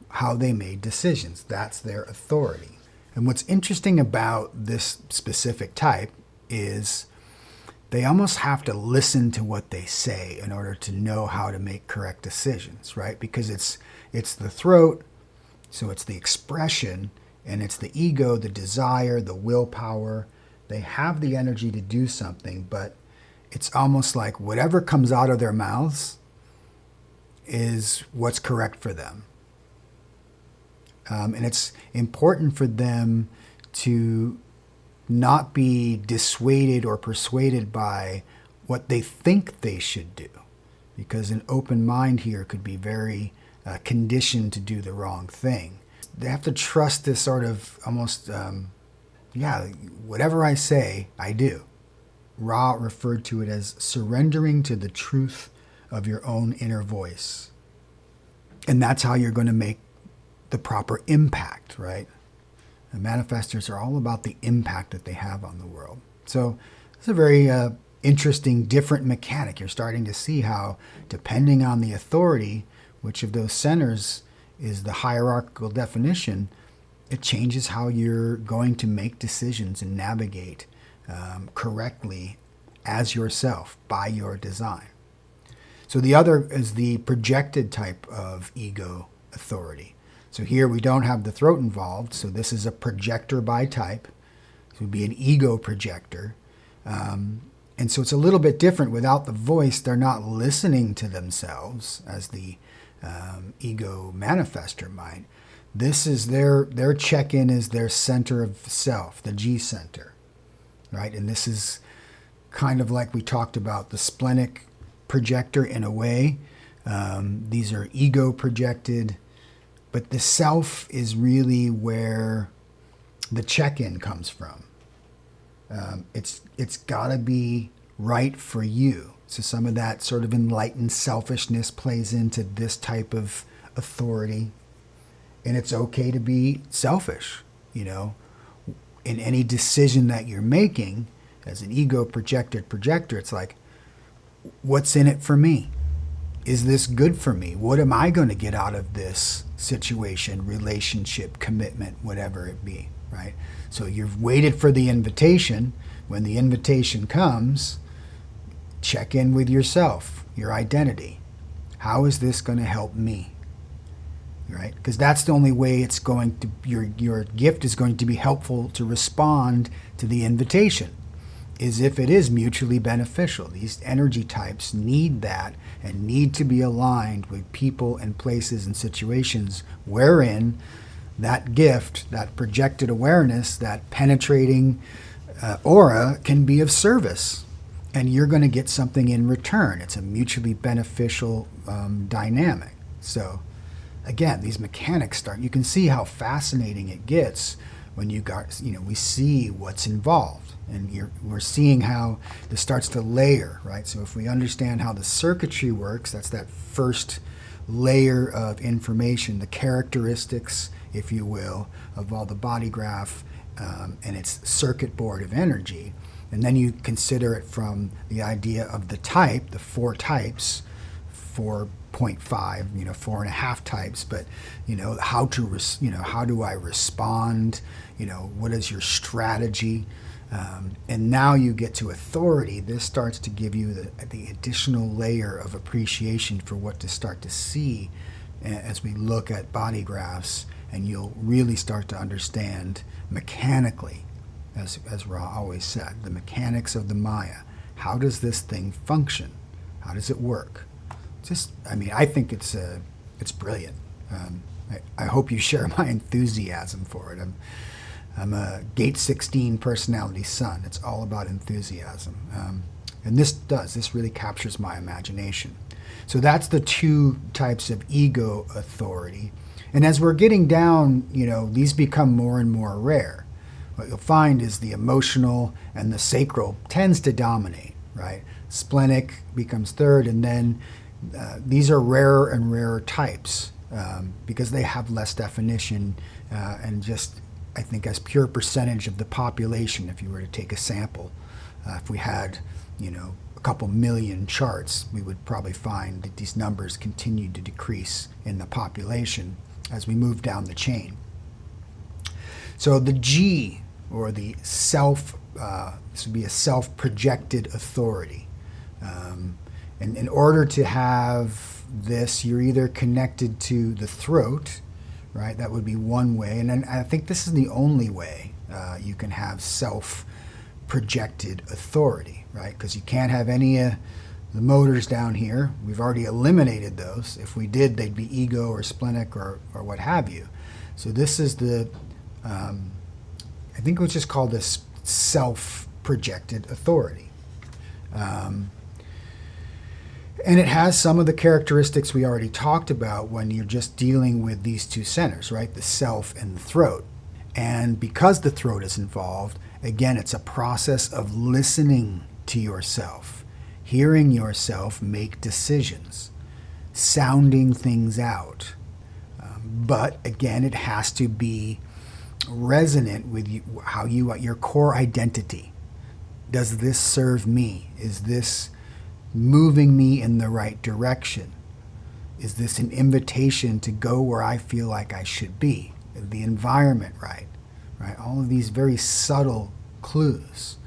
how they made decisions. That's their authority. And what's interesting about this specific type is they almost have to listen to what they say in order to know how to make correct decisions, right? Because it's the throat, so it's the expression, and it's the ego, the desire, the willpower. They have the energy to do something, but it's almost like whatever comes out of their mouths is what's correct for them. And it's important for them to not be dissuaded or persuaded by what they think they should do, because an open mind here could be very conditioned to do the wrong thing. They have to trust this sort of almost, whatever I say, I do. Ra referred to it as surrendering to the truth of your own inner voice. And that's how you're going to make the proper impact, right? The manifestors are all about the impact that they have on the world. So it's a very interesting, different mechanic. You're starting to see how, depending on the authority, which of those centers is the hierarchical definition, it changes how you're going to make decisions and navigate correctly as yourself by your design. So the other is the projected type of ego authority. So here we don't have the throat involved, so this is a projector by type. It would be an ego projector. And so it's a little bit different. Without the voice, they're not listening to themselves as the ego manifestor might. This is their check-in is their center of self, the G center, right? And this is kind of like we talked about the splenic projector in a way. These are ego projected, but the self is really where the check-in comes from. It's got to be right for you. So some of that sort of enlightened selfishness plays into this type of authority. And it's okay to be selfish, in any decision that you're making as an ego projected projector. It's like, what's in it for me? Is this good for me? What am I going to get out of this situation, relationship, commitment, whatever it be, right? So you've waited for the invitation. When the invitation comes, check in with yourself, your identity. How is this going to help me? Right? Because that's the only way it's going to, your gift is going to be helpful to respond to the invitation, is if it is mutually beneficial. These energy types need that and need to be aligned with people and places and situations wherein that gift, that projected awareness, that penetrating aura can be of service. And you're going to get something in return. It's a mutually beneficial dynamic. So again, these mechanics you can see how fascinating it gets when we see what's involved. And we're seeing how this starts to layer, right? So if we understand how the circuitry works, that's that first layer of information, the characteristics, if you will, of all the body graph and its circuit board of energy. And then you consider it from the idea of the type, the 4 types, 4.5, 4.5 types, but how do I respond? What is your strategy? And now you get to authority. This starts to give you the additional layer of appreciation for what to start to see as we look at body graphs, and you'll really start to understand mechanically, as Ra always said, the mechanics of the Maya. How does this thing function? How does it work? I think it's brilliant. I hope you share my enthusiasm for it. I'm a Gate 16 personality son. It's all about enthusiasm. And this really captures my imagination. So that's the 2 types of ego authority. And as we're getting down, these become more and more rare. What you'll find is the emotional and the sacral tends to dominate, right? Splenic becomes 3rd, and then these are rarer and rarer types because they have less definition and just, I think, as pure percentage of the population, if you were to take a sample, if we had, a couple million charts, we would probably find that these numbers continue to decrease in the population as we move down the chain. So the G, or the self, this would be a self-projected authority. And in order to have this, you're either connected to the throat, right? That would be one way. And then I think this is the only way you can have self-projected authority, right? Because you can't have any of the motors down here. We've already eliminated those. If we did, they'd be ego or splenic or what have you. So this is the, I think it's just called this self-projected authority. And it has some of the characteristics we already talked about when you're just dealing with these 2 centers, right? The self and the throat. And because the throat is involved, again, it's a process of listening to yourself, hearing yourself make decisions, sounding things out. But again, it has to be resonant with you, your core identity. Does this serve me? Is this moving me in the right direction? Is this an invitation to go where I feel like I should be? Is the environment right? Right? All of these very subtle clues.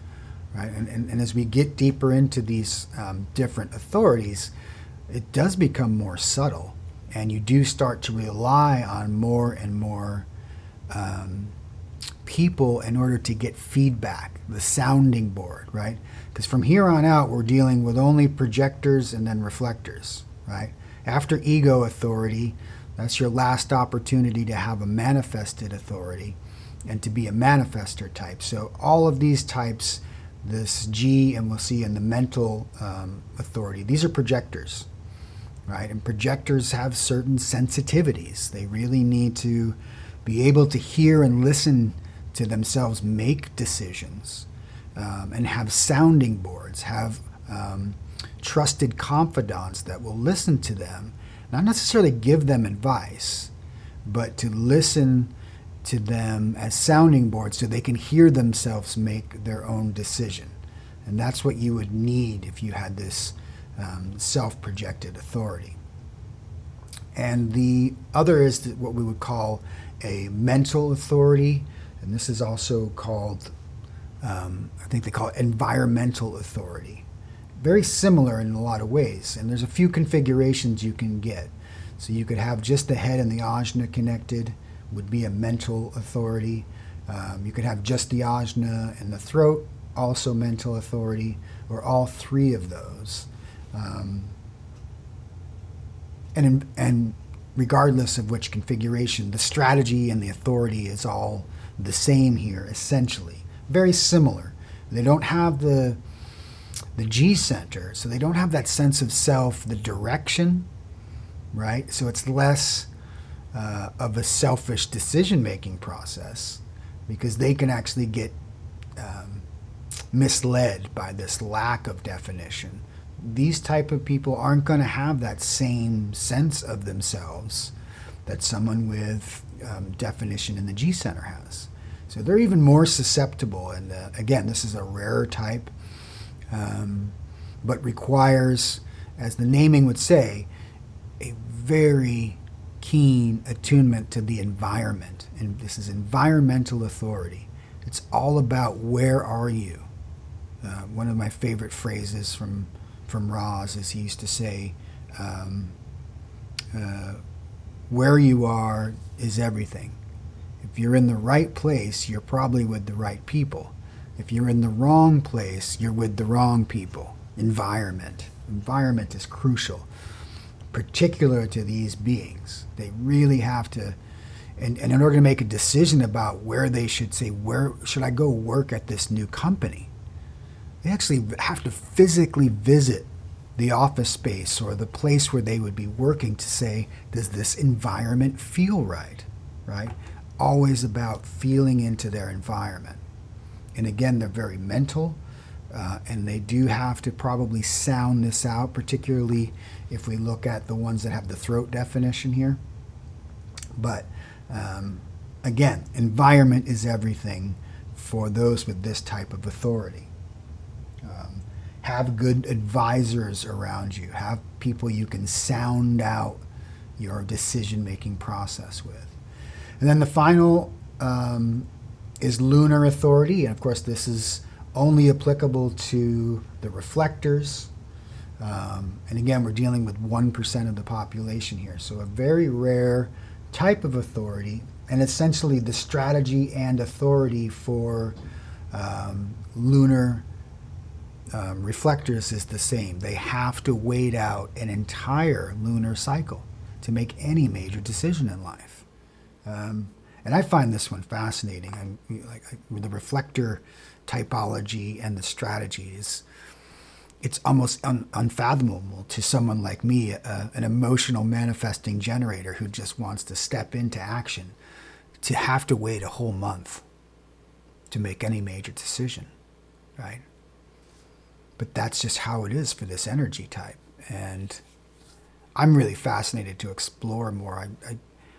Right? And as we get deeper into these different authorities, it does become more subtle, and you do start to rely on more and more people in order to get feedback, the sounding board, right? Because from here on out, we're dealing with only projectors and then reflectors, right? After ego authority, that's your last opportunity to have a manifested authority and to be a manifestor type. So all of these types, this G, and we'll see in the mental authority, these are projectors, right? And projectors have certain sensitivities. They really need to be able to hear and listen to themselves make decisions, and have sounding boards, have trusted confidants that will listen to them, not necessarily give them advice, but to listen to them as sounding boards so they can hear themselves make their own decision. And that's what you would need if you had this self-projected authority. And the other is what we would call a mental authority, and this is also called, I think they call it environmental authority. Very similar in a lot of ways, and there's a few configurations you can get. So you could have just the head and the ajna connected, would be a mental authority. You could have just the ajna and the throat, also mental authority, or all three of those. And regardless of which configuration, the strategy and the authority is all the same here, essentially. Very similar. They don't have the G center, so they don't have that sense of self, the direction, right? So it's less of a selfish decision-making process, because they can actually get misled by this lack of definition. These type of people aren't going to have that same sense of themselves that someone with definition in the G center has. So they're even more susceptible, and again, this is a rarer type, but requires, as the naming would say, a very keen attunement to the environment. And this is environmental authority. It's all about where are you. One of my favorite phrases from Roz is he used to say, where you are is everything. If you're in the right place, you're probably with the right people. If you're in the wrong place, you're with the wrong people. Environment. Environment is crucial, particular to these beings. They really have to, and in order to make a decision about where they should say, where should I go work at this new company, they actually have to physically visit the office space or the place where they would be working to say, does this environment feel right? Right? Always about feeling into their environment. And again, they're very mental, and they do have to probably sound this out, particularly if we look at the ones that have the throat definition here. But again, environment is everything for those with this type of authority. Have good advisors around you. Have people you can sound out your decision-making process with. And then the final is Lunar Authority. And of course, this is only applicable to the reflectors. And again, we're dealing with 1% of the population here. So a very rare type of authority, and essentially the strategy and authority for lunar reflectors is the same. They have to wait out an entire lunar cycle to make any major decision in life. And I find this one fascinating. The reflector typology and the strategies, it's almost unfathomable to someone like me, an emotional manifesting generator who just wants to step into action, to have to wait a whole month to make any major decision, right? But that's just how it is for this energy type. And I'm really fascinated to explore more.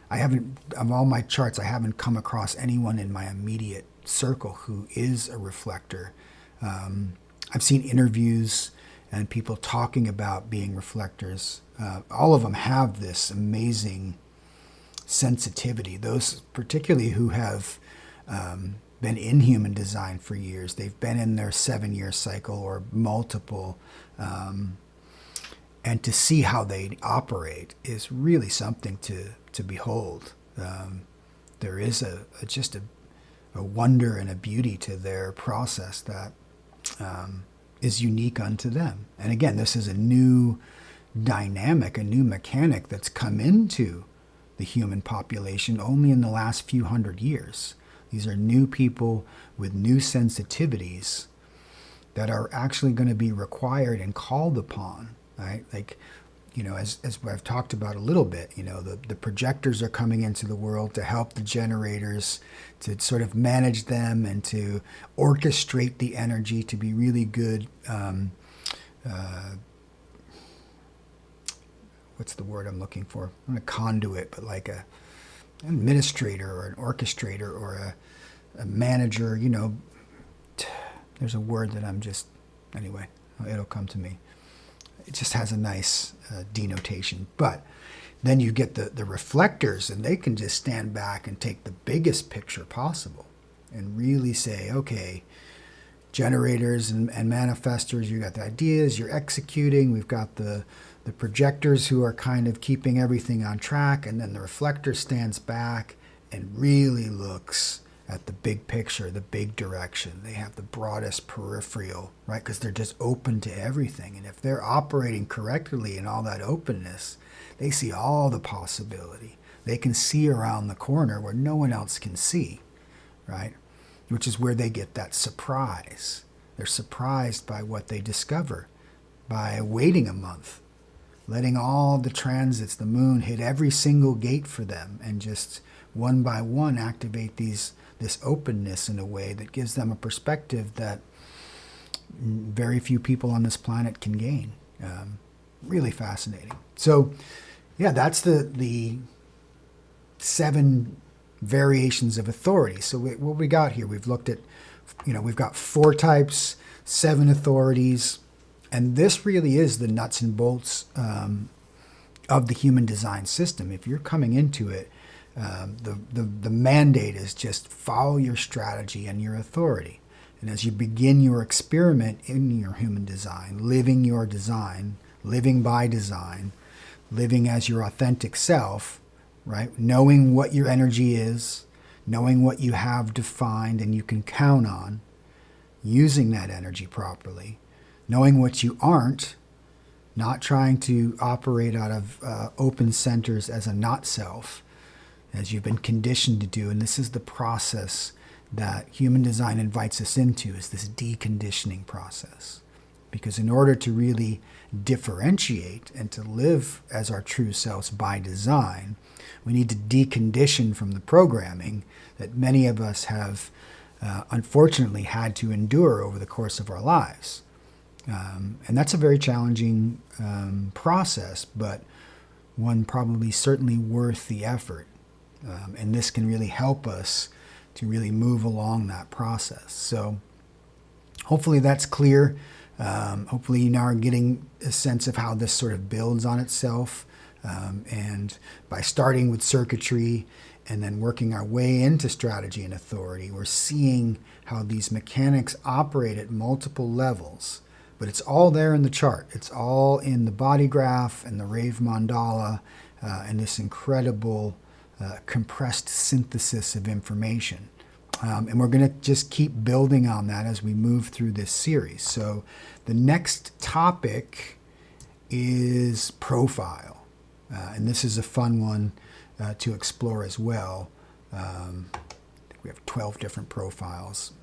I haven't, of all my charts, I haven't come across anyone in my immediate circle who is a reflector. I've seen interviews and people talking about being reflectors. All of them have this amazing sensitivity. Those particularly who have been in human design for years, they've been in their 7-year cycle or multiple, and to see how they operate is really something to behold. There is just a wonder and a beauty to their process that is unique unto them. And again, this is a new dynamic, a new mechanic that's come into the human population only in the last few hundred years. These are new people with new sensitivities that are actually going to be required and called upon, right? Like, as I've talked about a little bit, the projectors are coming into the world to help the generators, to sort of manage them and to orchestrate the energy to be really good. What's the word I'm looking for? I'm a conduit, but like an administrator or an orchestrator or a manager, there's a word that anyway, it'll come to me. It just has a nice denotation. But then you get the reflectors, and they can just stand back and take the biggest picture possible and really say, okay, generators and manifestors, you got the ideas, you're executing. We've got the projectors who are kind of keeping everything on track, and then the reflector stands back and really looks at the big picture, the big direction. They have the broadest peripheral, right? Because they're just open to everything. And if they're operating correctly in all that openness, they see all the possibility. They can see around the corner where no one else can see, right? Which is where they get that surprise. They're surprised by what they discover by waiting a month, letting all the transits, the moon, hit every single gate for them and just one by one activate this openness in a way that gives them a perspective that very few people on this planet can gain. Really fascinating. So, yeah, that's the 7 variations of authority. So what we got here, we've looked at, we've got 4 types, 7 authorities, and this really is the nuts and bolts of the human design system. If you're coming into it, the mandate is just follow your strategy and your authority. And as you begin your experiment in your human design, living your design, living by design, living as your authentic self, right? Knowing what your energy is, knowing what you have defined and you can count on, using that energy properly, knowing what you aren't, not trying to operate out of open centers as a not self, as you've been conditioned to do. And this is the process that human design invites us into, is this deconditioning process. Because in order to really differentiate and to live as our true selves by design, we need to decondition from the programming that many of us have unfortunately had to endure over the course of our lives. And that's a very challenging process, but one probably certainly worth the effort. And this can really help us to really move along that process. So hopefully that's clear. Hopefully you now are getting a sense of how this sort of builds on itself. And by starting with circuitry and then working our way into strategy and authority, we're seeing how these mechanics operate at multiple levels. But it's all there in the chart. It's all in the body graph and the rave mandala and this incredible compressed synthesis of information. And we're going to just keep building on that as we move through this series. So the next topic is profile. And this is a fun one to explore as well. I think we have 12 different profiles.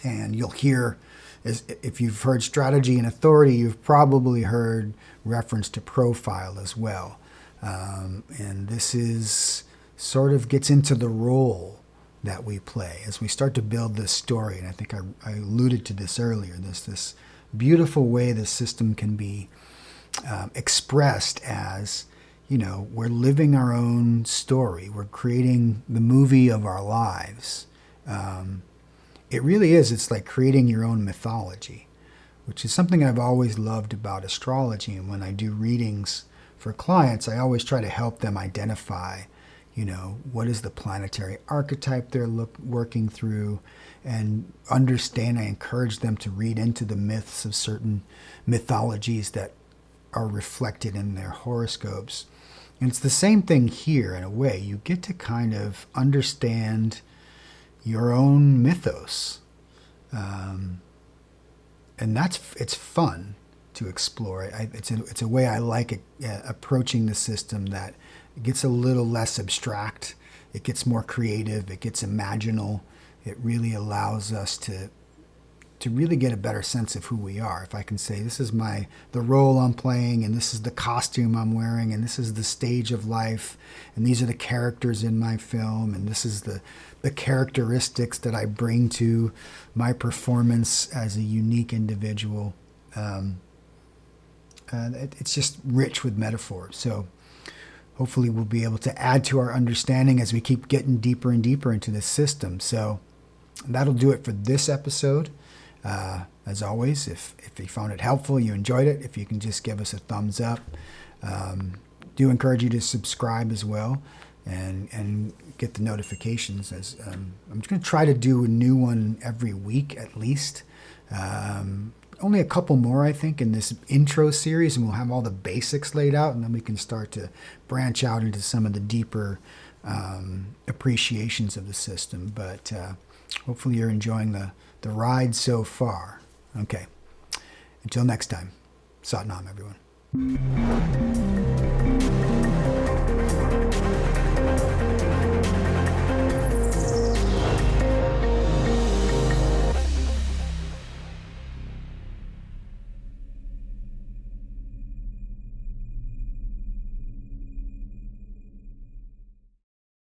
And you'll hear, if you've heard strategy and authority, you've probably heard reference to profile as well. And this is sort of gets into the role that we play as we start to build this story. And I think I alluded to this earlier. This beautiful way the system can be expressed as, we're living our own story. We're creating the movie of our lives. It really is. It's like creating your own mythology, which is something I've always loved about astrology. And when I do readings for clients, I always try to help them identify, what is the planetary archetype they're working through, and understand. I encourage them to read into the myths of certain mythologies that are reflected in their horoscopes. And it's the same thing here in a way. You get to kind of understand your own mythos. And it's fun to explore. It's a way I like approaching the system, that it gets a little less abstract. It gets more creative. It gets imaginal. It really allows us to really get a better sense of who we are. If I can say, this is the role I'm playing, and this is the costume I'm wearing, and this is the stage of life, and these are the characters in my film, and this is the characteristics that I bring to my performance as a unique individual. It's just rich with metaphors. So hopefully we'll be able to add to our understanding as we keep getting deeper and deeper into this system. So that'll do it for this episode. As always, if you found it helpful, you enjoyed it, if you can just give us a thumbs up. Do encourage you to subscribe as well, and get the notifications. As I'm just going to try to do a new one every week at least. Only a couple more, I think, in this intro series, and we'll have all the basics laid out, and then we can start to branch out into some of the deeper appreciations of the system. But hopefully you're enjoying the ride so far. Okay. Until next time, Sat Nam, everyone.